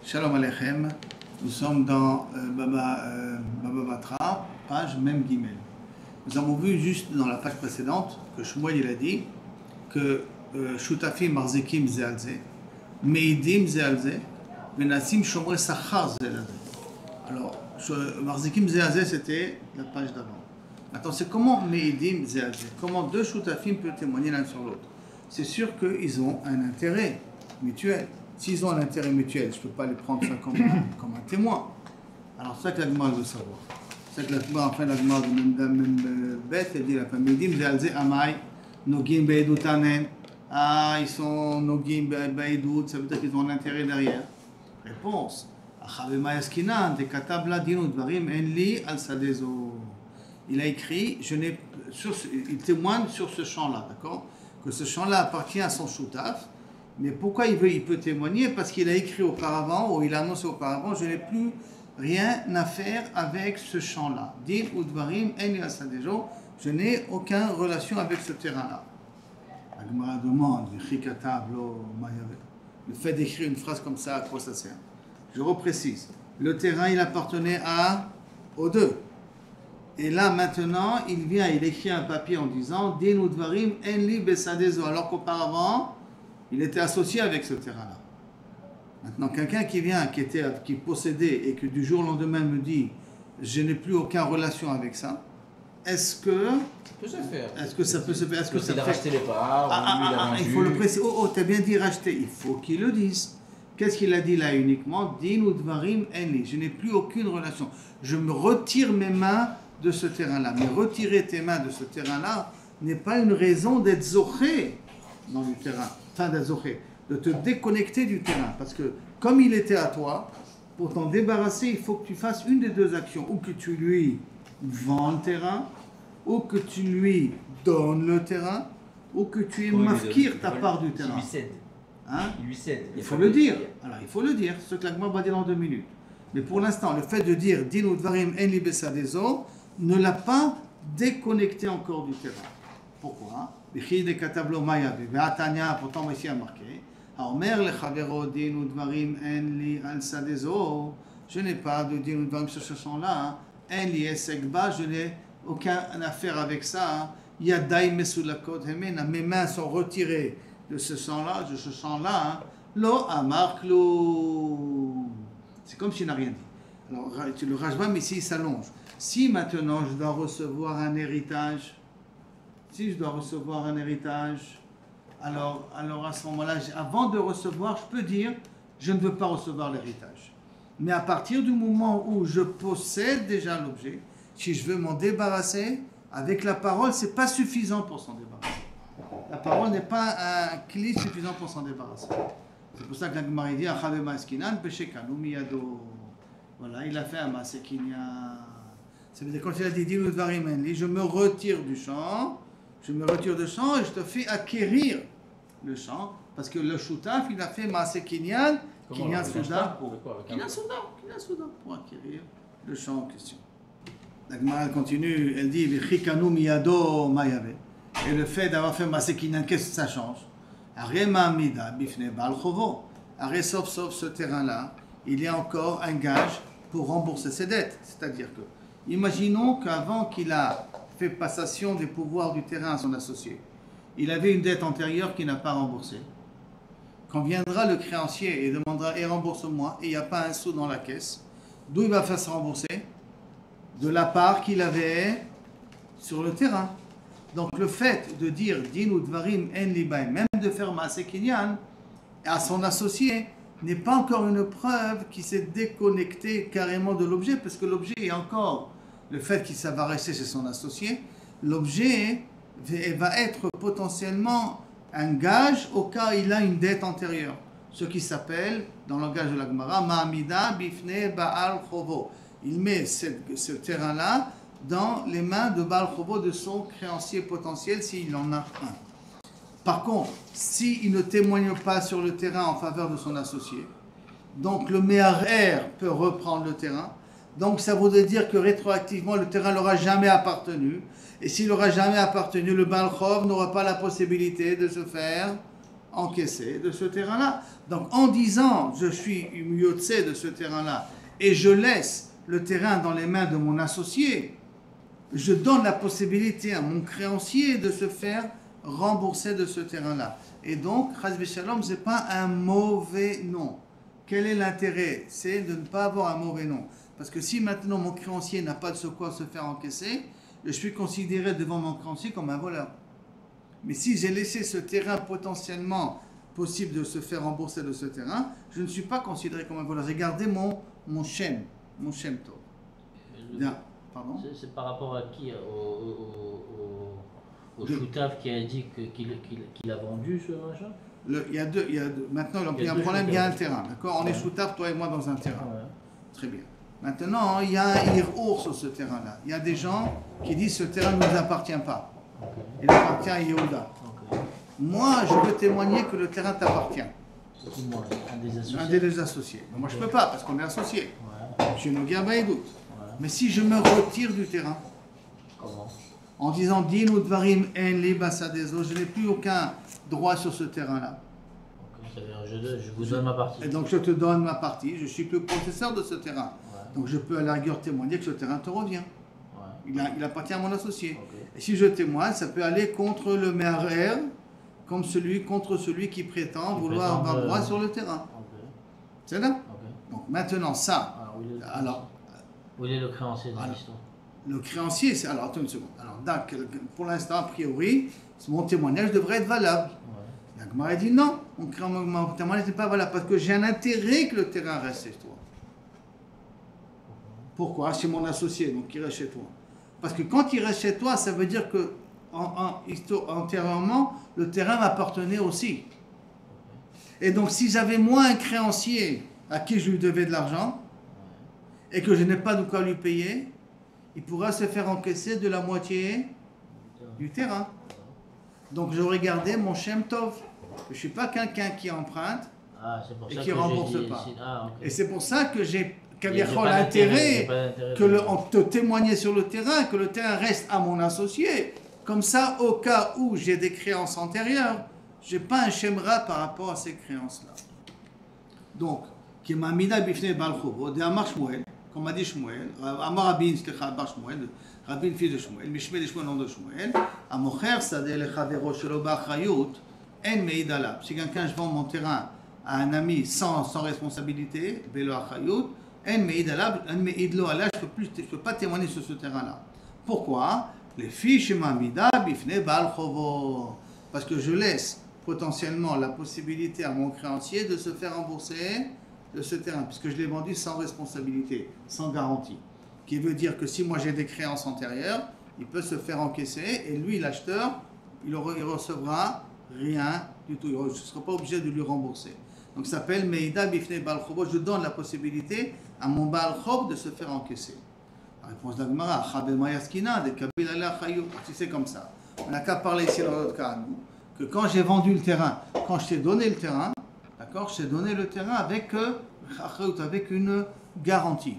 Shalom Aleichem, nous sommes dans Baba Batra, page Mem Gimel. Nous avons vu juste dans la page précédente que Shmuel il a dit que Shutafim Marzekim Zealze, Meidim Zealze, Menasim Shomre Sachar Zealze. Alors, Marzekim Zealze c'était la page d'avant. Maintenant, c'est comment Meidim Zealze, comment deux Shutafim peuvent témoigner l'un sur l'autre. C'est sûr qu'ils ont un intérêt mutuel. S'ils ont un intérêt mutuel, je ne peux pas les prendre ça comme un témoin. Alors, c'est ça que la Gemara veut savoir. C'est ça que la Gemara, enfin, la Gemara de même bête, elle dit la famille Dim, Zealze Amai, Nogim Be'edutanen. Ah, ils sont Nogim Be'edut, ça veut dire qu'ils ont un intérêt derrière. Réponse. Achavema Yaskinan, de Katabla Dinu Dvarim Enli Al Sadezo. Il a écrit, il témoigne sur ce champ-là, d'accord? Que ce champ-là appartient à son Shutaf. Mais pourquoi il peut témoigner? Parce qu'il a écrit auparavant, ou il a annoncé auparavant, je n'ai plus rien à faire avec ce champ-là. Din udvarim en yasadejo, je n'ai aucune relation avec ce terrain-là. La Gemara demande, le fait d'écrire une phrase comme ça, à quoi ça sert? Je reprécise, le terrain il appartenait aux deux. Et là maintenant, il écrit un papier en disant, Din udvarim en li besadezo, alors qu'auparavant, il était associé avec ce terrain-là. Maintenant, quelqu'un qui possédait et que du jour au lendemain me dit je n'ai plus aucune relation avec ça, est-ce que ça peut se faire? Est-ce que ça peut se faire? Est-ce que ça il a racheté les parts, il faut le préciser. Oh, t'as bien dit racheter. Il faut qu'il le dise. Qu'est-ce qu'il a dit là uniquement? Din udvarim enli. Je n'ai plus aucune relation. Je me retire mes mains de ce terrain-là. Mais retirer tes mains de ce terrain-là n'est pas une raison d'être zoché dans le terrain. De te déconnecter du terrain. Parce que comme il était à toi, pour t'en débarrasser, il faut que tu fasses une des deux actions. Ou que tu lui vends le terrain, ou que tu lui donnes le terrain, ou que tu mafkir ta part du terrain. Il lui cède. Hein? Il lui cède. Il faut le dire. Alors il faut le dire, ce que la Gemara va dire dans 2 minutes. Mais pour l'instant, le fait de dire Din udvarim en li besadezo ne l'a pas déconnecté encore du terrain. Pourquoi? Pourtant ici a marqué je n'ai pas de din udvarim sur ce champ-là, je n'ai aucune affaire avec ça. Mes mains sont retirées de ce champ-là, lo amarklu. C'est comme s'il n'a rien dit. Alors le Rajbam ici s'allonge. Si maintenant je dois recevoir un héritage, alors à ce moment-là, avant de recevoir, je peux dire, je ne veux pas recevoir l'héritage. Mais à partir du moment où je possède déjà l'objet, si je veux m'en débarrasser, avec la parole, ce n'est pas suffisant pour s'en débarrasser. La parole n'est pas un clé suffisant pour s'en débarrasser. C'est pour ça que la Gemara dit, Achavema eskinan, peshekanu miyado. Voilà, il a fait un masekinya. Ça veut dire, quand il a dit, Din udvarim enli, je me retire du champ, et je te fais acquérir le champ, parce que le shutaf, il a fait Maaseh Kinyan, Kinyan Souda, pour acquérir le champ en question. La Gemara continue, elle dit, V'chikanu miyado mayave. Et le fait d'avoir fait Maaseh Kinyan, qu'est-ce que ça change? Arema mida bifne bal chovo. Sauf ce terrain-là, il y a encore un gage pour rembourser ses dettes. C'est-à-dire que, imaginons qu'avant qu'il a fait passation des pouvoirs du terrain à son associé, il avait une dette antérieure qu'il n'a pas remboursée. Quand viendra le créancier et demandera « rembourse-moi » et il n'y a pas un sou dans la caisse, d'où il va faire se rembourser? De la part qu'il avait sur le terrain. Donc le fait de dire « Din udvarim en li baim », même de faire Maaseh Kinyan à son associé, n'est pas encore une preuve qu'il s'est déconnecté carrément de l'objet, parce que l'objet est encore... Le fait qu'il va rester chez son associé, l'objet va être potentiellement un gage au cas où il a une dette antérieure. Ce qui s'appelle, dans le langage de la Gemara, Ma'amida bifne Baal Chovo. Il met ce terrain-là dans les mains de Baal Chovo, de son créancier potentiel, s'il en a un. Par contre, s'il ne témoigne pas sur le terrain en faveur de son associé, donc le Me'arer peut reprendre le terrain. Donc ça voudrait dire que rétroactivement, le terrain n'aura jamais appartenu. Et s'il n'aura jamais appartenu, le Baal Chov n'aura pas la possibilité de se faire encaisser de ce terrain-là. Donc en disant je suis yotse de ce terrain-là et je laisse le terrain dans les mains de mon associé, je donne la possibilité à mon créancier de se faire rembourser de ce terrain-là. Et donc, Chas Shalom, ce n'est pas un mauvais nom. Quel est l'intérêt? C'est de ne pas avoir un mauvais nom. Parce que si maintenant mon créancier n'a pas de ce quoi se faire encaisser, je suis considéré devant mon créancier comme un voleur. Mais si j'ai laissé ce terrain potentiellement possible de se faire rembourser de ce terrain, je ne suis pas considéré comme un voleur. J'ai gardé mon shem tov. Bien. Pardon? C'est par rapport à qui? Au Choutaf qui a dit qu'il a vendu ce machin? Il y a deux. Maintenant, il y a un problème, il y a un terrain. D'accord? On est Choutaf, toi et moi, dans un terrain. Ouais. Très bien. Maintenant, il y a un ir-our sur ce terrain-là. Il y a des gens qui disent ce terrain ne nous appartient pas. Okay. Il appartient à Yehuda. Okay. Moi, je veux témoigner que le terrain t'appartient. C'est qui, moi? Un des associés? Un des associés. Mais moi, je ne peux pas parce qu'on est associés. Ouais. Je ne garde pas les doutes. Ouais. Mais si je me retire du terrain, Comment? en disant Din ou Dvarim en li basadezo, je n'ai plus aucun droit sur ce terrain-là. Okay. Ça veut dire, je vous donne ma partie. Et donc je te donne ma partie, je suis plus possesseur de ce terrain. Ouais. Donc je peux à la rigueur témoigner que ce terrain te revient. Ouais. Il appartient à mon associé. Okay. Et si je témoigne, ça peut aller contre le maire, contre celui qui prétend vouloir avoir droit sur le terrain. Okay. C'est là? Okay. Donc maintenant ça, Alors, où est le créancier dans l'histoire? le créancier, c'est... Alors attends une seconde. Alors pour l'instant, a priori, mon témoignage devrait être valable. Ouais. La Gemara dit non, mon témoignage n'est pas valable parce que j'ai un intérêt que le terrain reste chez toi. Pourquoi? C'est mon associé, donc il reste chez toi. Parce que quand il reste chez toi, ça veut dire que antérieurement, le terrain m'appartenait aussi. Et donc si j'avais moi un créancier à qui je lui devais de l'argent et que je n'ai pas de quoi lui payer, il pourra se faire encaisser de la moitié du terrain. Donc j'aurais gardé mon Shem Tov. Je ne suis pas quelqu'un qui emprunte et qui ne rembourse pas. Et c'est pour ça que j'ai l'intérêt de témoigner sur le terrain, que le terrain reste à mon associé. Comme ça, au cas où j'ai des créances antérieures, je n'ai pas un Shemra par rapport à ces créances-là. Donc, qui m'a mis d'habifné Balchovo, de Amar Shmuel, comme a dit Shmuel, Amar Rabin, Bar Shmuel, Rabin fils de Shmuel, Mishmel et Shmuel nom de Shmuel, Amocher Sadeh Lechavero Shelo B'Achrayut, En Meid Alab. Si quelqu'un, je vends mon terrain à un ami sans responsabilité, Belo Achrayut, En Meid Alab, En Meid Lo Alab, je ne peux pas témoigner sur ce terrain-là. Pourquoi? Les fiches Mamida Bifne Balchovo. Parce que je laisse potentiellement la possibilité à mon créancier de se faire rembourser de ce terrain, puisque je l'ai vendu sans responsabilité, sans garantie. Qui veut dire que si moi j'ai des créances antérieures, il peut se faire encaisser et lui, l'acheteur, il recevra rien du tout. Je ne serai pas obligé de lui rembourser. Donc ça s'appelle Meida Bifne Balchovo. Je donne la possibilité à mon Balchob de se faire encaisser. La réponse de la Gemara, si c'est comme ça. On n'a qu'à parler ici dans notre cas à nous, que quand j'ai vendu le terrain, quand je t'ai donné le terrain, d'accord, je t'ai donné le terrain avec une garantie.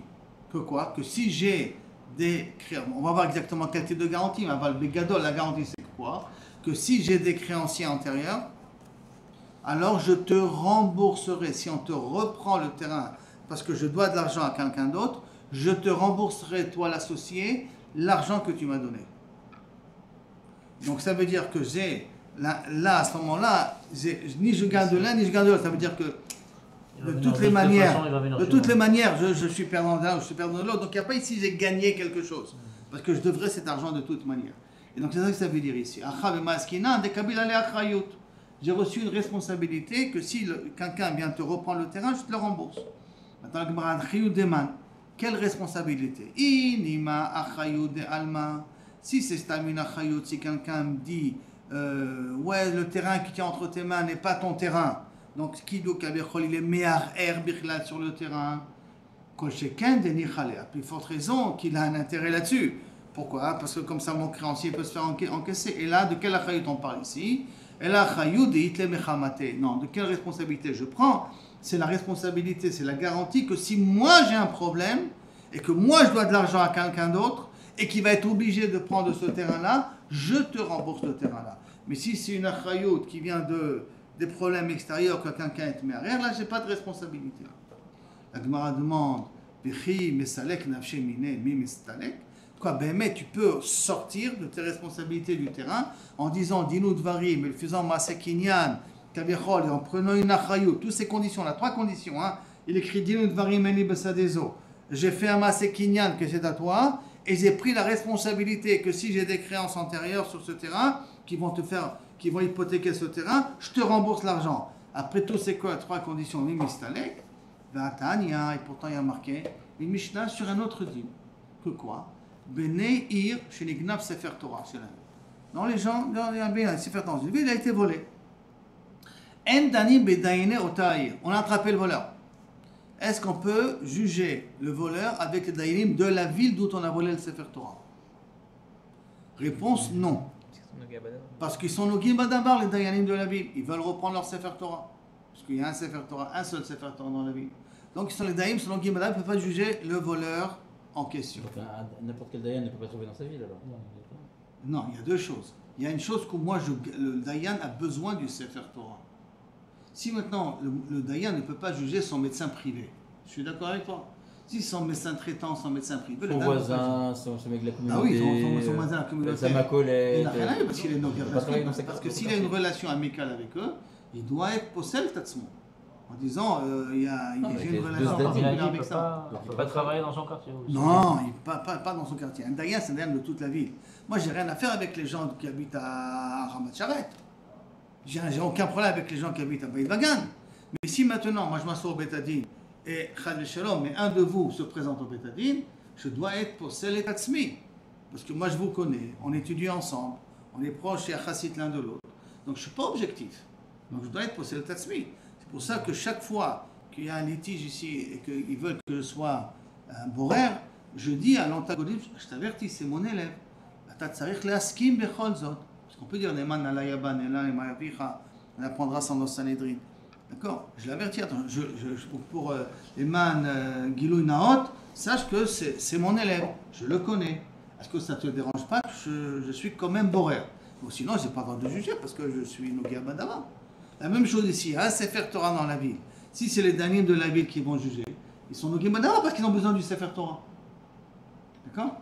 Que quoi? Que si j'ai des créanciers, on va voir exactement quel type de garantie, mais la garantie c'est quoi? Que si j'ai des créanciers antérieurs, alors je te rembourserai. Si on te reprend le terrain parce que je dois de l'argent à quelqu'un d'autre, je te rembourserai, toi l'associé, l'argent que tu m'as donné. Donc ça veut dire que j'ai, là à ce moment-là, ni je garde de l'un, ni je garde de l'autre. Ça veut dire que de toutes les manières, je suis perdant de l'un ou je suis perdant de l'autre. Donc il n'y a pas ici j'ai gagné quelque chose. Parce que je devrais cet argent de toute manière. Et donc c'est ça que ça veut dire ici. J'ai reçu une responsabilité que si quelqu'un vient te reprendre le terrain, je te le rembourse. Maintenant, quelle responsabilité? Inima achayut de alma. Si c'est stamina achayut, si quelqu'un me dit ouais, le terrain qui tient entre tes mains n'est pas ton terrain, donc kido kabechol, il est me'ar bichlat sur le terrain, kol sheken de nichale, à plus forte raison qu'il a un intérêt là-dessus. Pourquoi? Parce que comme ça mon créancier peut se faire encaisser. Et là, de quelle achayut on parle ici? Et là, achayut de itle mechamate. Non, de quelle responsabilité je prends? C'est la responsabilité, c'est la garantie que si moi j'ai un problème et que moi je dois de l'argent à quelqu'un d'autre et qui va être obligé de prendre ce terrain-là, je te rembourse le terrain-là. Mais si c'est une achayut qui vient des problèmes extérieurs que quelqu'un est arrière, là, je n'ai pas de responsabilité. La Gemara demande, quoi, ben, tu peux sortir de tes responsabilités du terrain en disant Dinu Dvarim, en faisant Masekinyan, Kavichol, et en prenant une Achayut, toutes ces conditions-là, 3 conditions. Hein. Il écrit Dinu Dvarim, Eni Besadezo. J'ai fait un Masekinyan que c'est à toi, et j'ai pris la responsabilité que si j'ai des créances antérieures sur ce terrain qui vont hypothéquer ce terrain, je te rembourse l'argent. Après tout, c'est quoi 3 conditions? Mistalek, Vatania, et pourtant il y a marqué une Mishnah sur un autre dîme. Que quoi? Bene Ir, chez les Gnaf Sefer Torah. Non, les gens, il y a bien un Sefer Torah. Il a été volé. En Dani Bedaine Otaïr. On a attrapé le voleur. Est-ce qu'on peut juger le voleur avec les Daïnim de la ville d'où on a volé le Sefer Torah? Réponse non. Parce qu'ils sont Nogim Badabar, les Dayanim de la ville. Ils veulent reprendre leur Sefer Torah. Parce qu'il y a un Sefer Torah, un seul Sefer Torah dans la ville. Donc ils sont les Dayanim, sont Nogim Badabar, ils ne peuvent pas juger le voleur en question. Donc, n'importe quel Dayan ne peut pas trouver dans sa ville alors? Non, il y a 2 choses. Il y a une chose que moi, le Dayan a besoin du Sefer Torah. Si maintenant le Dayan ne peut pas juger son médecin privé, je suis d'accord avec toi. Si son médecin traitant, son médecin privé, son voisin, son mec de la communauté, ah oui, son voisin de la communauté, ma collègue, il n'a rien à voir parce qu'il est parce que s'il a une relation amicale avec eux, il doit être possède tatsmo. En disant, j'ai une relation particulière avec ça. Il ne peut pas travailler dans son quartier aussi. Non, pas dans son quartier. Un Dayan, c'est un Dayan de toute la ville. Moi, j'ai rien à faire avec les gens qui habitent à Ramat Sharet. J'ai aucun problème avec les gens qui habitent à Beit Vagan. Mais si maintenant, moi je m'assois au Betadine et Chad Shalom, mais un de vous se présente au Betadine, je dois être pour Sel et Tatsmi. Parce que moi je vous connais, on étudie ensemble, on est proches et achassit l'un de l'autre. Donc je ne suis pas objectif. Donc je dois être pour Sel et Tatsmi. C'est pour ça que chaque fois qu'il y a un litige ici et qu'ils veulent que je sois un borer, je dis à l'antagoniste, je t'avertis, c'est mon élève. On peut dire Neman Alayaban, on apprendra sans nos Sanhedrin. D'accord? Je l'avertis, attends, pour Eman Gilou Naot, sache que c'est mon élève, je le connais. Est-ce que ça ne te dérange pas que je suis quand même borer? Ou sinon, je n'ai pas le droit de juger parce que je suis Nogia Badava. La même chose ici, il y a un Sefer Torah dans la ville. Si c'est les Danim de la ville qui vont juger, ils sont Nogia Badava parce qu'ils ont besoin du Sefer Torah. D'accord?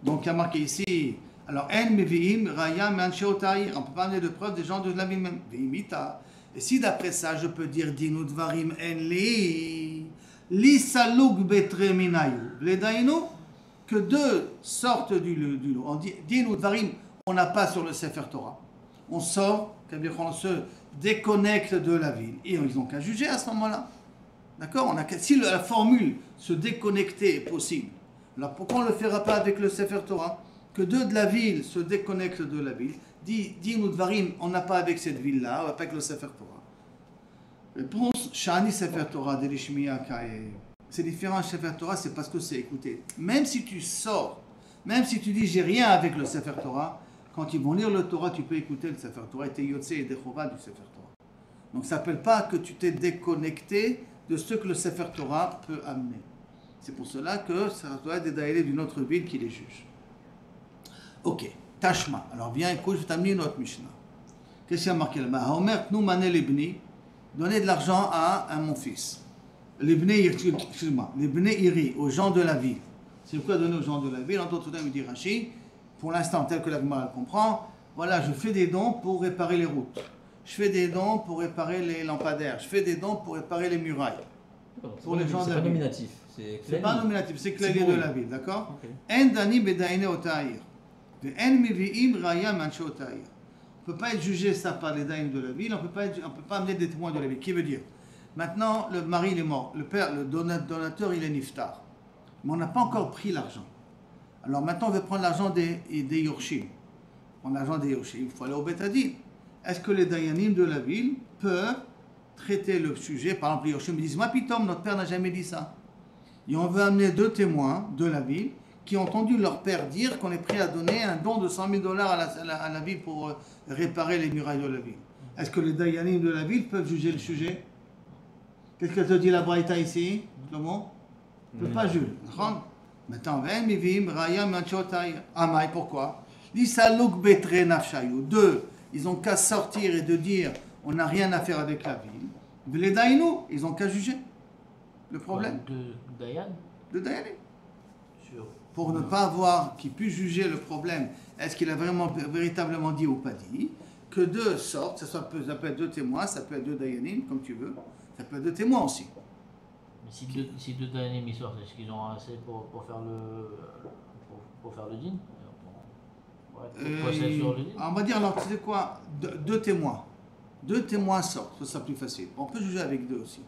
Donc il y a marqué ici. Alors, en meviim raya manche otaïr. On ne peut pas amener de preuves des gens de la ville même. Veimita. Et si d'après ça, je peux dire dinu dvarim en li saluk betre minayu. Les dainu, que 2 sortent du lot. On dit dinu dvarim, on n'a pas sur le Sefer Torah. On sort, c'est-à-dire qu'on se déconnecte de la ville. Et ils n'ont qu'à juger à ce moment-là. D'accord? Si la formule se déconnecter est possible, alors pourquoi on ne le fera pas avec le Sefer Torah? Que 2 de la ville se déconnectent de la ville, dit Dvarim, on n'a pas avec cette ville-là, on n'a pas avec le Sefer Torah. Réponse, Shani Sefer Torah, Delishmiya Kae. C'est différent, Sefer Torah, c'est parce que c'est écouté. Même si tu sors, même si tu dis j'ai rien avec le Sefer Torah, quand ils vont lire le Torah, tu peux écouter le Sefer Torah, et t'es Yotze et Dechova du Sefer Torah. Donc ça s'appelle pas que tu t'es déconnecté de ce que le Sefer Torah peut amener. C'est pour cela que ça doit être des daïlés d'une autre ville qui les juge. Ok, Tashma. Alors viens, écoute, je vais t'amener une autre Mishnah. Qu'est-ce qu'il y a marqué là-bas? Omer, nous mané l'ibni, donner de l'argent à mon fils. L'ibni, excuse-moi, l'ibni iri, aux gens de la ville. C'est quoi donner aux gens de la ville? En d'autres termes, il dit Rashi, pour l'instant, tel que la Gemara comprend, voilà, je fais des dons pour réparer les routes. Je fais des dons pour réparer les lampadaires. Je fais des dons pour réparer les murailles. Pour les gens de la ville. Nominatif. C'est pas nominatif, c'est clavier de la ville, d'accord? En dani bedaine otaïr. On ne peut pas être jugé ça par les daïms de la ville, on ne peut pas amener des témoins de la ville. Qui veut dire, maintenant le mari il est mort, le père, le donateur il est niftar, mais on n'a pas encore pris l'argent. Alors maintenant on veut prendre l'argent des Yorshim. Prendre l'argent des Yorshim, il faut aller au Betadine. Est-ce que les dayanim de la ville peuvent traiter le sujet? Par exemple les Yorshim me disent, ma pitom, notre père n'a jamais dit ça. Et on veut amener 2 témoins de la ville qui ont entendu leur père dire qu'on est prêt à donner un don de $100 000 à la ville pour réparer les murailles de la ville. Est-ce que les dayanim de la ville peuvent juger le sujet? Qu'est-ce que te dit la Braïta ici? Comment? Ne peut pas juger. Maintenant, pourquoi? 2, ils ont qu'à sortir et de dire on n'a rien à faire avec la ville. Les Daïnou, ils n'ont qu'à juger le problème. De Dayan De Dayanim. sur... Pour ne pas avoir qui puisse juger le problème, est-ce qu'il a véritablement dit ou pas dit, que deux sortent, ça peut être deux témoins, ça peut être deux Dayanim, comme tu veux, ça peut être deux témoins aussi. Mais si deux Dayanim ils sortent, est-ce qu'ils ont assez pour faire le din On va dire, alors tu sais quoi, deux témoins. Deux témoins sortent, ça sera plus facile. On peut juger avec deux aussi.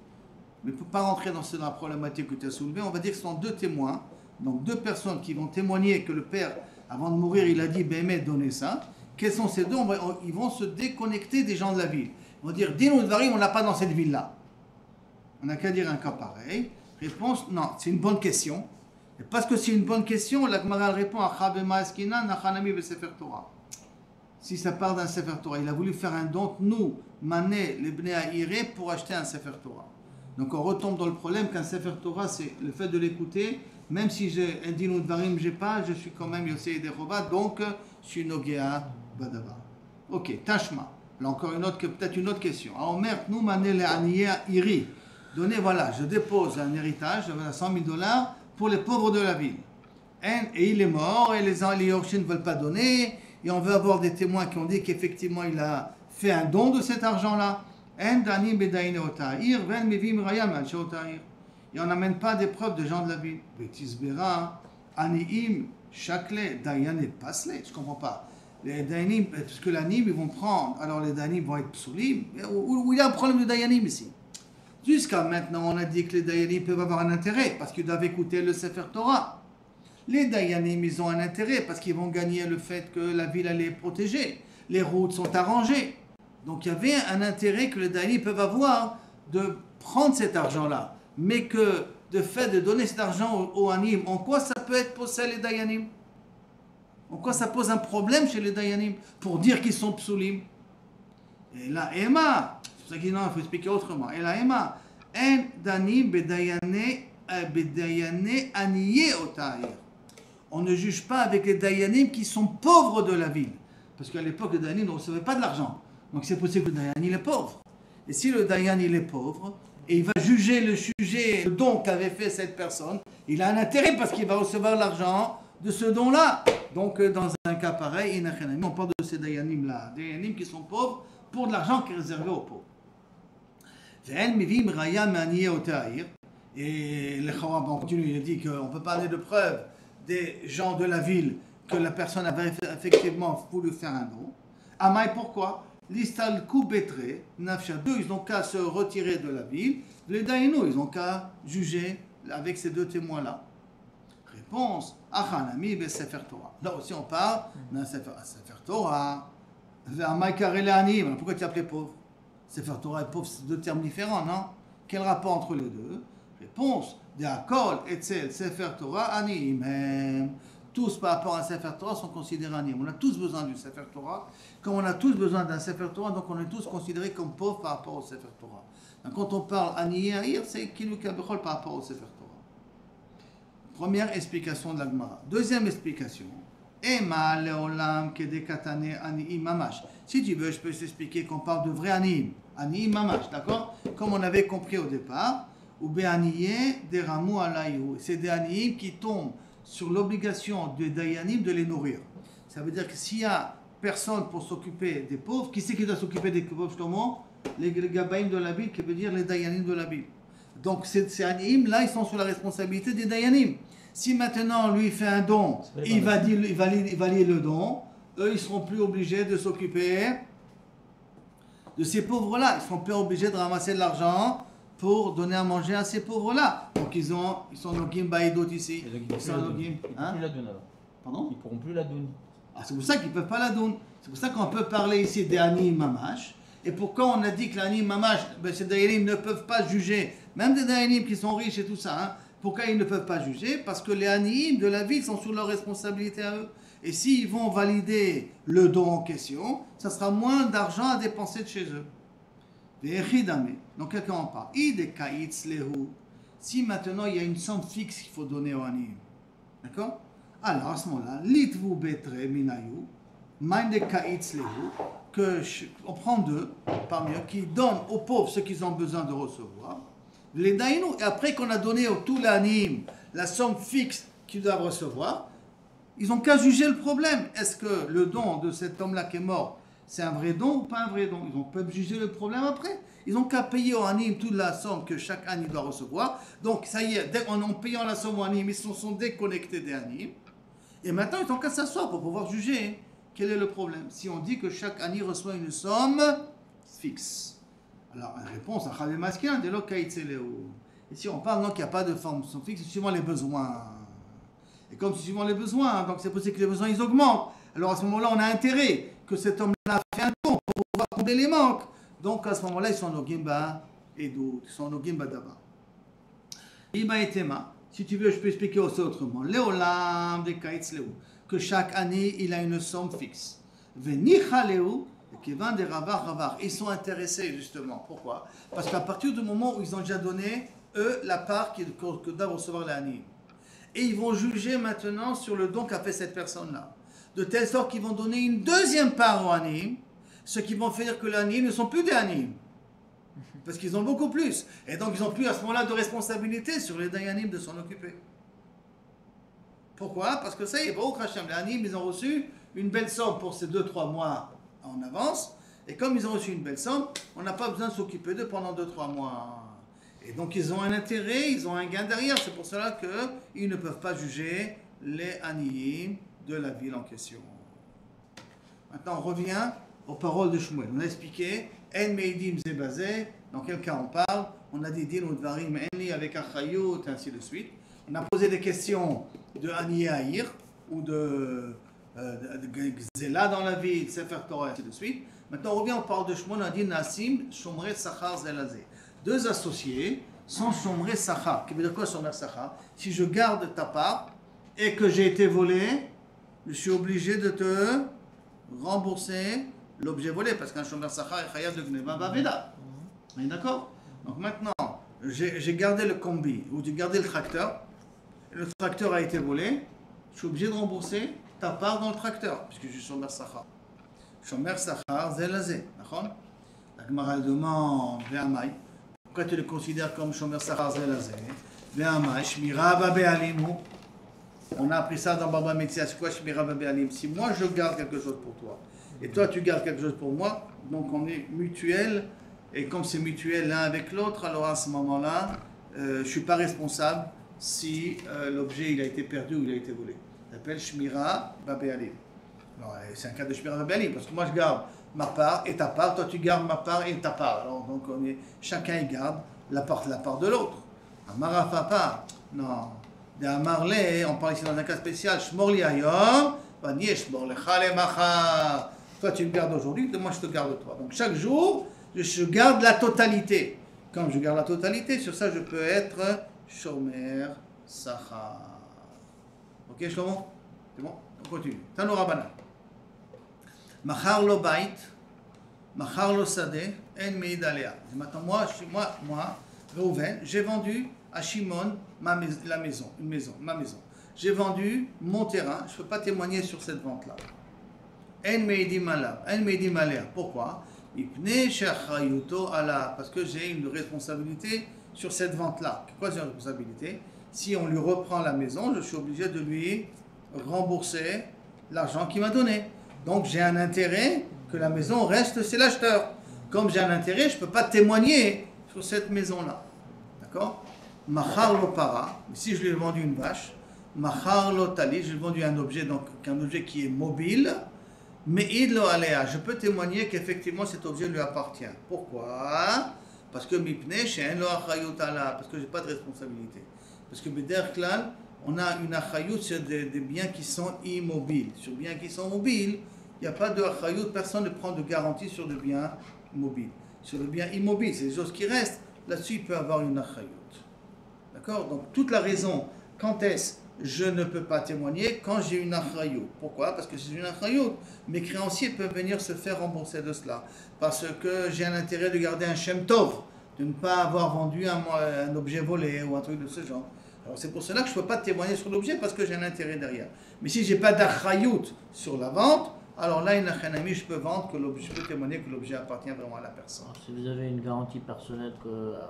Mais pour ne pas rentrer dans la problématique que tu as soulevée, on va dire que ce sont deux témoins, donc deux personnes qui vont témoigner que le père, avant de mourir, il a dit Bémet, donnez ça. Quels sont ces deux? Ils vont se déconnecter des gens de la ville. Ils vont dire Din ou Dvarim, on n'a pas dans cette ville-là. On n'a qu'à dire un cas pareil. Réponse non, c'est une bonne question. Et parce que c'est une bonne question, la Gemara répond à Chabema Eskina, Nachanami be Sefer Torah. Si ça part d'un Sefer Torah, il a voulu faire un don, nous, Mané, les Bnei Aïré, pour acheter un Sefer Torah. Donc on retombe dans le problème qu'un Sefer Torah, c'est le fait de l'écouter, même si j'ai un din ou dvarim, j'ai pas, je suis quand même Yosei Derova, donc je suis Nogea Badava. Ok, Tashma. Là encore peut-être une autre question. Omer, nous, Mané, les Aniye Iri. Donnez, voilà, je dépose un héritage de $100 000 pour les pauvres de la ville. Et il est mort, et les Yorshim ne veulent pas donner, et on veut avoir des témoins qui ont dit qu'effectivement il a fait un don de cet argent-là. Et on n'amène pas des preuves de gens de la ville. Je ne comprends pas. Les Dayanim, parce que l'Anim, ils vont prendre, alors les Dayanim vont être psoulim. Où il y a un problème de Dayanim ici? Jusqu'à maintenant, on a dit que les Dayanim peuvent avoir un intérêt parce qu'ils doivent écouter le Sefer Torah. Les Dayanim, ils ont un intérêt parce qu'ils vont gagner le fait que la ville elle est protégée. Les routes sont arrangées. Donc il y avait un intérêt que les Dayanim peuvent avoir de prendre cet argent-là. Mais que de fait de donner cet argent aux Anim, en quoi ça peut être possède les Dayanim? En quoi ça pose un problème chez les Dayanim pour dire qu'ils sont psoulim? Et là, Emma, c'est pour ça qu'il faut expliquer autrement. Et là, Emma, en Danim bedayane aniye otahir. On ne juge pas avec les Dayanim qui sont pauvres de la ville. Parce qu'à l'époque, les Dayanim ne recevaient pas de l'argent. Donc c'est possible que le Dayan il est pauvre. Et si le Dayan il est pauvre, et il va juger le sujet, le don qu'avait fait cette personne, il a un intérêt parce qu'il va recevoir l'argent de ce don-là. Donc dans un cas pareil, on parle de ces Dayanim-là, des Dayanim qui sont pauvres pour de l'argent qui est réservé aux pauvres. Et le Chawab en continue, il dit qu'on peut parler de preuves des gens de la ville que la personne avait effectivement voulu faire un don. Amaï, pourquoi? L'istalku betre, nafsha, deux, ils n'ont qu'à se retirer de la ville. Les daïnou, ils n'ont qu'à juger avec ces deux témoins-là. Réponse, achanami be sefer Torah. Là aussi on parle d'un sefer Torah. Amaï karele anim, pourquoi tu appelé pauvre? Sefer Torah et pauvre, c'est deux termes différents, non? Quel rapport entre les deux? Réponse, de akol etzel sefer Torah anim. Tous par rapport à un Sefer Torah sont considérés anim. On a tous besoin du Sefer Torah. Comme on a tous besoin d'un Sefer Torah, donc on est tous considérés comme pauvres par rapport au Sefer Torah. Donc quand on parle aniye aïr, c'est kilu kabechol par rapport au Sefer Torah. Première explication de la Gemara. Deuxième explication. Ema leolam kedekatane aniim mamash. Si tu veux, je peux t'expliquer qu'on parle de vrai aniim. Aniim mamash, d'accord? Comme on avait compris au départ. Ou be'aniye deramu alayhu. C'est des aniim qui tombent sur l'obligation des Dayanim de les nourrir. Ça veut dire que s'il y a personne pour s'occuper des pauvres, qui c'est qui doit s'occuper des pauvres justement? Les Gabaïm de la ville, qui veut dire les Dayanim de la ville. Donc ces Aniim, là, ils sont sous la responsabilité des Dayanim. Si maintenant lui fait un don, il valide le don, eux, ils ne seront plus obligés de s'occuper de ces pauvres-là. Ils ne seront plus obligés de ramasser de l'argent pour donner à manger à ces pauvres-là. Donc ils sont Nogim Baïdot ici. Ils sont Nogim. Hein? Ils ne pourront plus la donner alors. Pardon? Ils ne pourront plus la donner. Ah, c'est pour ça qu'ils ne peuvent pas la donner. C'est pour ça qu'on peut parler ici des Anim Mamash. Et pourquoi on a dit que les Anim Mamash, ces Dayanim ne peuvent pas juger, même des Dayanim qui sont riches et tout ça, hein, pourquoi ils ne peuvent pas juger? Parce que les Anim de la ville sont sous leur responsabilité à eux. Et s'ils vont valider le don en question, ça sera moins d'argent à dépenser de chez eux. Donc quelqu'un en parle. Si maintenant il y a une somme fixe qu'il faut donner au Anim, d'accord? Alors à ce moment-là, litvu betre minayu, on prend deux parmi eux qui donnent aux pauvres ce qu'ils ont besoin de recevoir. Les daïnou, et après qu'on a donné au tout l'anime la somme fixe qu'ils doivent recevoir, ils n'ont qu'à juger le problème. Est-ce que le don de cet homme-là qui est mort, c'est un vrai don ou pas un vrai don? Ils peuvent juger le problème après. Ils n'ont qu'à payer au anime toute la somme que chaque anime doit recevoir. Donc ça y est, en payant la somme au anime, ils se sont déconnectés des animes. Et maintenant, ils n'ont qu'à s'asseoir pour pouvoir juger quel est le problème. Si on dit que chaque année reçoit une somme fixe. Alors, une réponse à Khalil Maskin, de l'Okaïtseléo. Et si on parle qu'il n'y a pas de forme fixe, c'est suivant les besoins. Et comme c'est suivant les besoins, donc c'est possible que les besoins ils augmentent. Alors à ce moment-là, on a intérêt que cet homme-là fait un don pour pouvoir combler les manques. Donc à ce moment-là, ils sont au Gimba et d'autres. Ils sont au Gimba d'abord. Iba et Tema. Si tu veux, je peux expliquer aussi autrement. Léolam de Kaïtseléo. Que chaque année, il a une somme fixe. Venichaleu. Ils sont intéressés justement. Pourquoi? Parce qu'à partir du moment où ils ont déjà donné, eux, la part que doivent recevoir l'année. Et ils vont juger maintenant sur le don qu'a fait cette personne-là. De telle sorte qu'ils vont donner une deuxième part au anime, ce qui vont faire que l'anime ne sont plus des animes. Parce qu'ils ont beaucoup plus. Et donc ils n'ont plus à ce moment-là de responsabilité sur les dayanim de s'en occuper. Pourquoi? Parce que ça y est, les animes, ils ont reçu une belle somme pour ces 2-3 mois en avance, et comme ils ont reçu une belle somme, on n'a pas besoin de s'occuper d'eux pendant 2-3 mois. Et donc ils ont un intérêt, ils ont un gain derrière, c'est pour cela qu'ils ne peuvent pas juger les aniyim de la ville en question. Maintenant on revient aux paroles de Shmuel. On a expliqué, En Meidim Zebazé, dans quel cas on parle, on a dit Din ou Dvarim Enli avec Achayut, ainsi de suite. On a posé des questions de Aniye Aïr, ou de Zéla dans la vie, de Sefer Torah, et ainsi de suite. Maintenant, on revient, on parle de Shmuel, on a dit Nassim, Shomre Sachar Zelazé. Deux associés sont Shomre Sachar. Qui veut dire quoi Shomre Sachar? Si je garde ta part et que j'ai été volé, je suis obligé de te rembourser l'objet volé, parce qu'un Shomre Sachar est Chayav de Gneva Baveda. On est d'accord? Donc maintenant, j'ai gardé le combi, ou j'ai gardé le tracteur a été volé, je suis obligé de rembourser ta part dans le tracteur, puisque je suis Shomer Sachar. Shomer Sachar, Zelazé. La Gemara demande, Ve'amai, pourquoi tu le considères comme Shomer Sachar, Zelazé? Ve'amai, Shmira Babe'alim. On a appris ça dans Baba Metzia. C'est quoi Shmira Babe'alim? Si moi je garde quelque chose pour toi, et toi tu gardes quelque chose pour moi, donc on est mutuel, et comme c'est mutuel l'un avec l'autre, alors à ce moment-là, je ne suis pas responsable si l'objet il a été perdu ou il a été volé. Ça s'appelle Shmira Babe'alim. C'est un cas de Shmira Babe'alim, parce que moi je garde ma part et ta part, toi tu gardes ma part et ta part. Alors, donc chacun il garde la part de l'autre. Amara Papa, non. De Amarle, on parle ici dans un cas spécial, Shmorli Ayom, Vani Shmor Lecha Le Machar. Toi tu me gardes aujourd'hui, moi je te garde toi. Donc chaque jour, je garde la totalité. Comme je garde la totalité, sur ça je peux être Shomer Sachar. Ok, Shlomo? C'est bon? On continue. Tano Rabbanan. Machar lo bait, machar lo sadeh, en meid alea. Maintenant, moi, Reuven, j'ai vendu à Shimon ma maison. J'ai vendu mon terrain. Je ne peux pas témoigner sur cette vente-là. En meidim alea. Pourquoi? Parce que j'ai une responsabilité sur cette vente-là. Quoi, c'est une responsabilité? Si on lui reprend la maison, je suis obligé de lui rembourser l'argent qu'il m'a donné. Donc j'ai un intérêt que la maison reste, c'est l'acheteur. Comme j'ai un intérêt, je ne peux pas témoigner sur cette maison-là. D'accord? Machar lo para, si je lui ai vendu une vache, machar lo tali, je lui ai vendu un objet, donc un objet qui est mobile, mais id lo alea, je peux témoigner qu'effectivement cet objet lui appartient. Pourquoi? Parce que mipne she'en lo achayut ala, parce que j'ai pas de responsabilité. Parce que b'derech klal, on a une achayut sur des biens qui sont immobiles. Sur biens qui sont mobiles, il n'y a pas de achayut, personne ne prend de garantie sur le bien mobile. Sur le bien immobile, c'est des choses qui restent, là-dessus il peut avoir une achayut. D'accord? Donc toute la raison, quand est-ce je ne peux pas témoigner? Quand j'ai une achayut. Pourquoi? Parce que c'est une achayut. Mes créanciers peuvent venir se faire rembourser de cela. Parce que j'ai un intérêt de garder un shem tov, de ne pas avoir vendu un objet volé ou un truc de ce genre. Alors c'est pour cela que je ne peux pas témoigner sur l'objet parce que j'ai un intérêt derrière. Mais si je n'ai pas d'achayut sur la vente, alors là, je peux vendre, je peux témoigner que l'objet appartient vraiment à la personne. Alors, si vous avez une garantie personnelle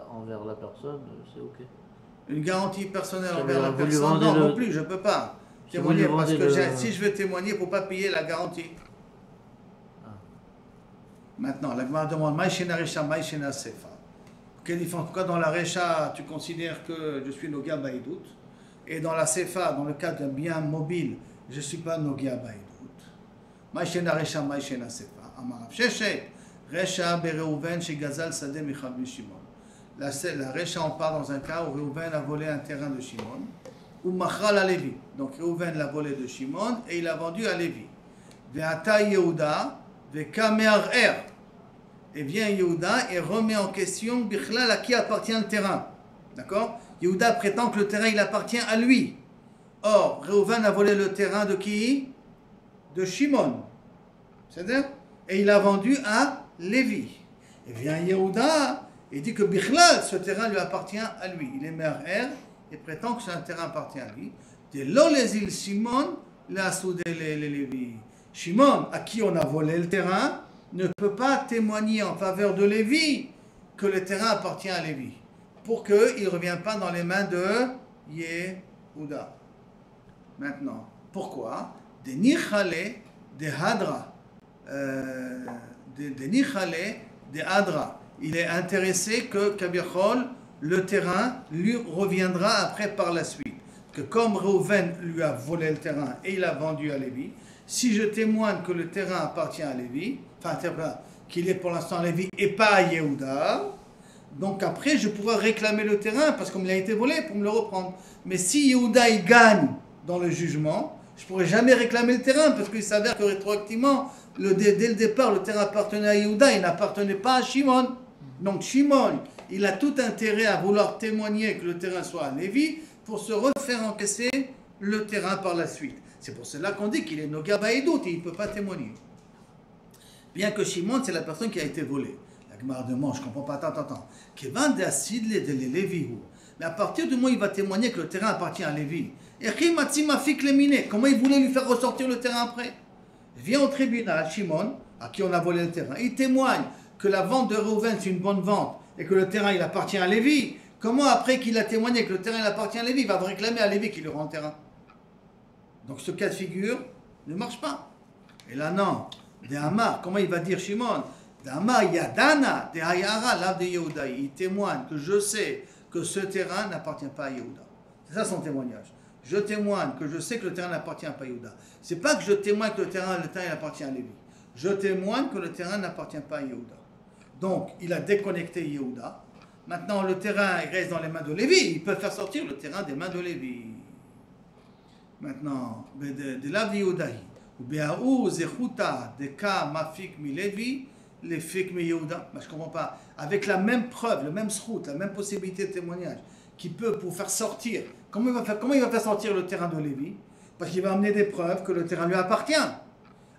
envers la personne, c'est ok. Une garantie personnelle Si envers la vous lui personne, vendez non, le- non plus, je ne peux pas Si vous témoigner lui parce vendez que le- si je veux témoigner, il ne faut pas payer la garantie. Ah. Maintenant, la Gemara demande Maïshena Recha, Maïshena Sefa. Pourquoi dans la Recha, tu considères que je suis Nogia Baïdout et dans la Sefa, dans le cas d'un bien mobile, je ne suis pas Nogia Baïdout. Maïshena Recha, Maïshena Sefa. Amarav Shechet, Recha Bereuven chez Gazal Sadeh Michal Shimon. La Recha, on parle dans un cas où Reuven a volé un terrain de Shimon, ou Machral à Lévi. Donc Reuven l'a volé de Shimon et il l'a vendu à Lévi. Ve'ata Yehuda, ve'kamer er. Et vient Yehuda et remet en question Bichlal à qui appartient le terrain. D'accord? Yehuda prétend que le terrain il appartient à lui. Or, Reuven a volé le terrain de qui? De Shimon. C'est-à-dire? Et il a vendu à Lévi. Et vient Yehuda et dit que Bichlal, ce terrain lui appartient à lui. Il est maire et prétend que ce terrain appartient à lui. De l'olezil Shimon, la soudé les Lévi. Shimon, à qui on a volé le terrain, ne peut pas témoigner en faveur de Lévi que le terrain appartient à Lévi, pour qu'il ne revienne pas dans les mains de Yehuda. Maintenant, pourquoi? Des Nichale, des Hadra. Des Nichale, des Hadra. Il est intéressé que Kabiachol, le terrain, lui reviendra après par la suite. Que comme Reuven lui a volé le terrain et il a vendu à Lévi, si je témoigne que le terrain appartient à Lévi, enfin qu'il est pour l'instant à Lévi et pas à Yehuda, donc après je pourrai réclamer le terrain parce qu'il a été volé pour me le reprendre. Mais si Yehuda il gagne dans le jugement, je ne pourrai jamais réclamer le terrain parce qu'il s'avère que rétroactivement, dès le départ, le terrain appartenait à Yehuda, il n'appartenait pas à Shimon. Donc Shimon, il a tout intérêt à vouloir témoigner que le terrain soit à Lévi pour se refaire encaisser le terrain par la suite. C'est pour cela qu'on dit qu'il est Noga Baïdout et il ne peut pas témoigner. Bien que Shimon, c'est la personne qui a été volée. La Gemara demande, je ne comprends pas, attends. Mais à partir du moment où il va témoigner que le terrain appartient à Lévi, comment il voulait lui faire ressortir le terrain après? Il vient au tribunal, Shimon, à qui on a volé le terrain, il témoigne que la vente de Reuven c'est une bonne vente et que le terrain il appartient à Lévi. Comment après qu'il a témoigné que le terrain il appartient à Lévi, il va réclamer à Lévi qu'il lui rend le terrain? Donc ce cas de figure ne marche pas. Et là non, de Hamar, comment il va dire Shimon? De Hamar Yadana, de Hayara, l'âme de Yehuda. Il témoigne que je sais que ce terrain n'appartient pas à Yehuda. C'est ça son témoignage. Je témoigne que je sais que le terrain n'appartient pas à Yehuda. C'est pas que je témoigne que le terrain il appartient à Lévi. Je témoigne que le terrain n'appartient pas à Yehuda. Donc il a déconnecté Yehuda. Maintenant le terrain il reste dans les mains de Lévi. Il peut faire sortir le terrain des mains de Lévi. Maintenant, de la Yehudahi, ou Béaou, Zechuta, de Ka, Mafik, Mi Lévi, les Fik, Mi Yehuda. Je ne comprends pas. Avec la même preuve, le même srout, la même possibilité de témoignage, qui peut pour faire sortir. Comment il va faire sortir le terrain de Lévi? Parce qu'il va amener des preuves que le terrain lui appartient.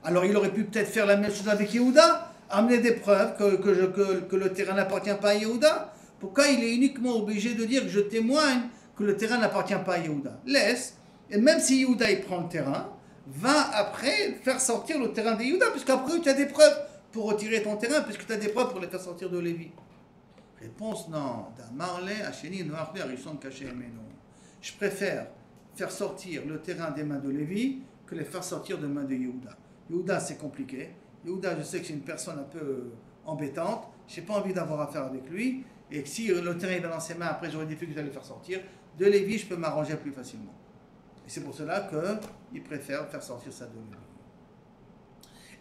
Alors il aurait pu peut-être faire la même chose avec Yehuda, amener des preuves que le terrain n'appartient pas à Yehuda. Pourquoi il est uniquement obligé de dire que je témoigne que le terrain n'appartient pas à Yehuda? Laisse. Et même si Yehuda il prend le terrain, va après faire sortir le terrain de Yehuda, puisqu'après tu as des preuves pour retirer ton terrain, puisque tu as des preuves pour les faire sortir de Lévi. Réponse non. Je préfère faire sortir le terrain des mains de Lévi que les faire sortir des mains de Yehuda. Yehuda c'est compliqué. Yehuda je sais que c'est une personne un peu embêtante, je n'ai pas envie d'avoir affaire avec lui, et que si le terrain est dans ses mains, après j'aurais des difficultés à le faire sortir. De Lévi je peux m'arranger plus facilement. Et c'est pour cela qu'il préfère faire sortir ça de lui.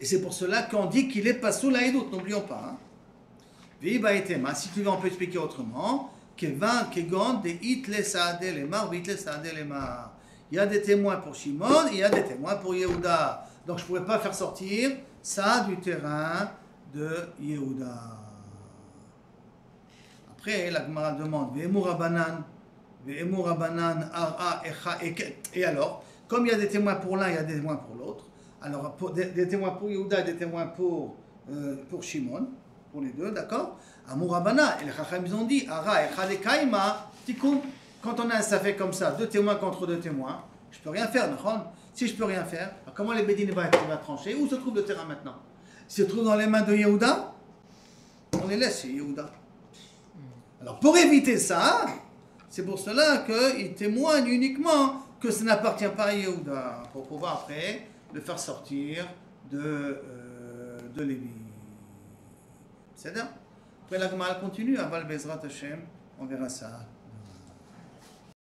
Et c'est pour cela qu'on dit qu'il est pas sous la Edout, n'oublions pas. Si tu veux, on peut expliquer autrement. Il y a des témoins pour Shimon, il y a des témoins pour Yehuda. Donc je ne pourrais pas faire sortir ça du terrain de Yehuda. Après, la Gemara demande, et alors, comme il y a des témoins pour l'un, il y a des témoins pour l'autre. Alors, des témoins pour Yehuda et des témoins pour Shimon, pour les deux, d'accord? Amourabana, et les Chacham ils ont dit, Ara, Echade Kaima, Tikkun. Quand on a un safek comme ça, deux témoins contre deux témoins, je peux rien faire, d'accord? Si je peux rien faire, alors comment les Bédines va trancher? Où se trouve le terrain maintenant? Il se trouve dans les mains de Yehuda? On les laisse chez Yehuda. Alors pour éviter ça, c'est pour cela qu'il témoigne uniquement que ça n'appartient pas à Yehuda, pour pouvoir après le faire sortir de Lévi. C'est-à-dire, après la Gemara continue, Aval Bezrat Hashem, on verra ça.